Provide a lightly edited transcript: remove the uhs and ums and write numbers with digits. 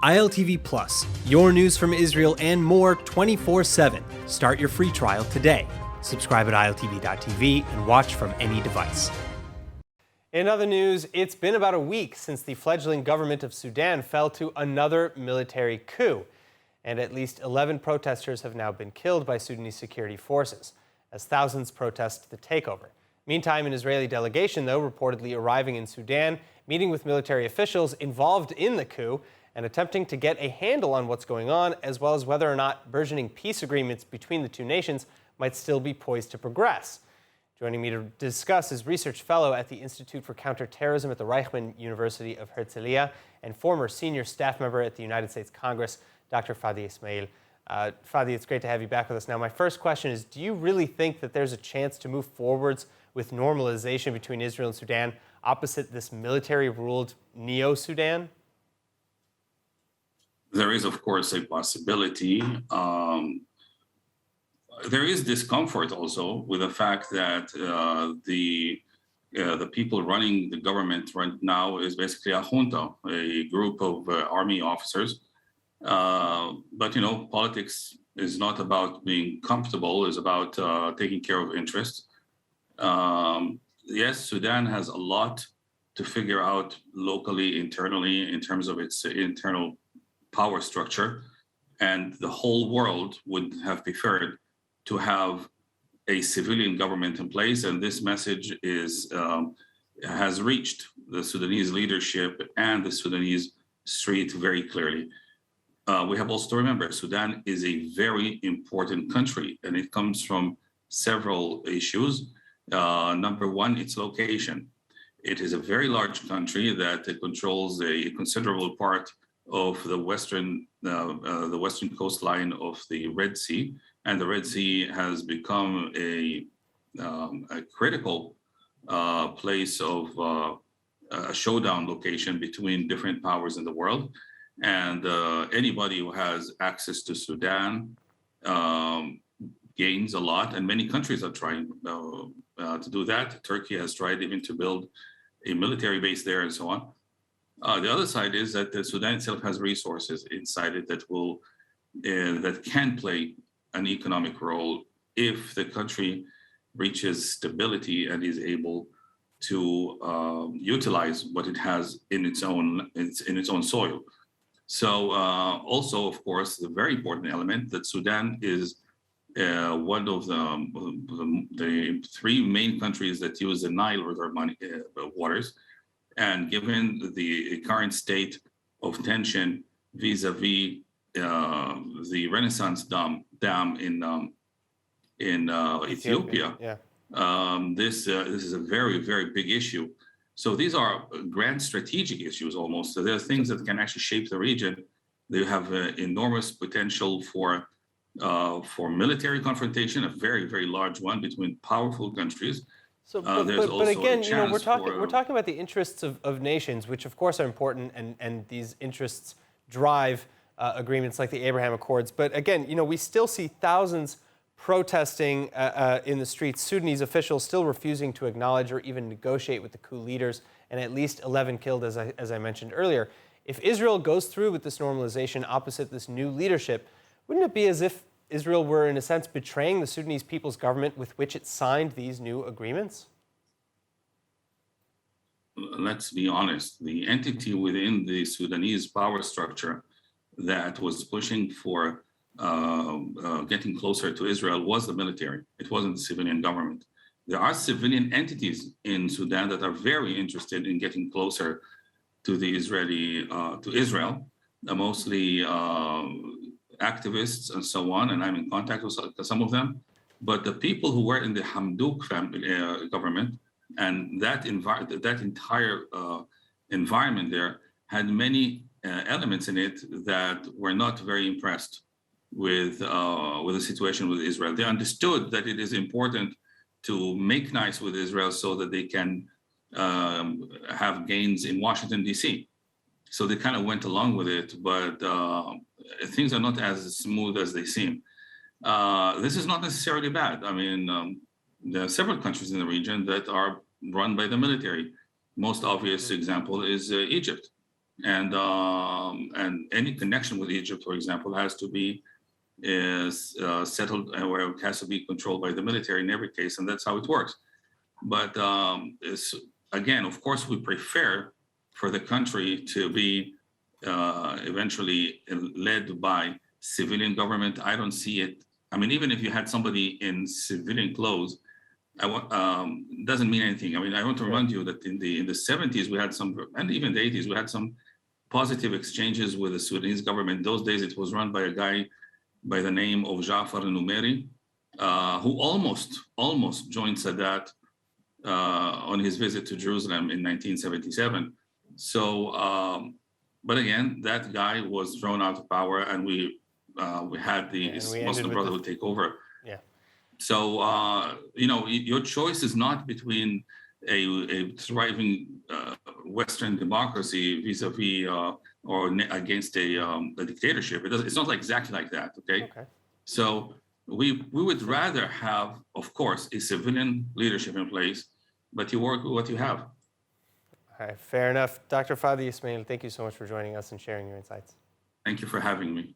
ILTV Plus, your news from Israel and more 24/7. Start your free trial today. Subscribe at ILTV.tv and watch from any device. In other news, it's been about a week since the fledgling government of Sudan fell to another military coup, and at least 11 protesters have now been killed by Sudanese security forces, as thousands protest the takeover. Meantime, an Israeli delegation, though, reportedly arriving in Sudan, meeting with military officials involved in the coup and attempting to get a handle on what's going on, as well as whether or not burgeoning peace agreements between the two nations might still be poised to progress. Joining me to discuss is research fellow at the Institute for Counterterrorism at the Reichman University of Herzliya and former senior staff member at the United States Congress, Dr. Fadi Essmaeel. Fadi, it's great to have you back with us. Now, my first question is, do you really think that there's a chance to move forwards with normalization between Israel and Sudan opposite this military-ruled Neo-Sudan? There is, of course, a possibility. There is discomfort also with the fact that the people running the government right now is basically a junta, a group of army officers. But, you know, politics is not about being comfortable, it's about taking care of interests. Yes, Sudan has a lot to figure out locally, internally, in terms of its internal power structure. And the whole world would have preferred to have a civilian government in place. And this message has reached the Sudanese leadership and the Sudanese street very clearly. We have also to remember, Sudan is a very important country, and it comes from several issues. Number one, its location. It is a very large country that controls a considerable part of the western coastline of the Red Sea, and the Red Sea has become a critical place of a showdown location between different powers in the world. And anybody who has access to Sudan gains a lot, and many countries are trying to do that. Turkey has tried even to build a military base there and so on. The other side is that the Sudan itself has resources inside it that can play an economic role if the country reaches stability and is able to utilize what it has in its own soil. So also, of course, the very important element that Sudan is one of the three main countries that use the Nile River waters. And given the current state of tension vis-a-vis the Renaissance dam in Ethiopia, this is a very, very big issue. So these are grand strategic issues almost. So there are things that can actually shape the region. They have enormous potential for military confrontation, a very, very large one between powerful countries. So, but again, you know, we're talking about the interests of nations, which of course are important, and these interests drive agreements like the Abraham Accords. But again, you know, we still see thousands protesting in the streets, Sudanese officials still refusing to acknowledge or even negotiate with the coup leaders, and at least 11 killed, as I mentioned earlier. If Israel goes through with this normalization opposite this new leadership, wouldn't it be as if Israel were, in a sense, betraying the Sudanese people's government with which it signed these new agreements? Let's be honest. The entity within the Sudanese power structure that was pushing for getting closer to Israel was the military. It wasn't the civilian government. There are civilian entities in Sudan that are very interested in getting closer to the Israel, mostly activists and so on, and I'm in contact with some of them. But the people who were in the Hamdouk family government, and that entire environment there had many elements in it that were not very impressed with the situation with Israel. They understood that it is important to make nice with Israel so that they can have gains in Washington, D.C. So they kind of went along with it, but things are not as smooth as they seem. This is not necessarily bad. I mean, there are several countries in the region that are run by the military. Most obvious example is Egypt. and any connection with Egypt, for example, has to be settled, where it has to be controlled by the military in every case, and that's how it works. But again, of course, we prefer for the country to be eventually led by civilian government. I don't see it. I mean, even if you had somebody in civilian clothes, doesn't mean anything. I mean, I want to remind you that in the 70s we had some, and even the 80s we had some positive exchanges with the Sudanese government. Those days it was run by a guy by the name of Jafar Numeri, who almost joined Sadat on his visit to Jerusalem in 1977. So, but again, that guy was thrown out of power, and we had the Muslim Brotherhood take over. Yeah. So, your choice is not between a thriving Western democracy vis-a-vis or against a dictatorship. It's not exactly like that, okay? So we would rather have, of course, a civilian leadership in place, but you work with what you have. All right, fair enough. Dr. Fadi Essmaeel, thank you so much for joining us and sharing your insights. Thank you for having me.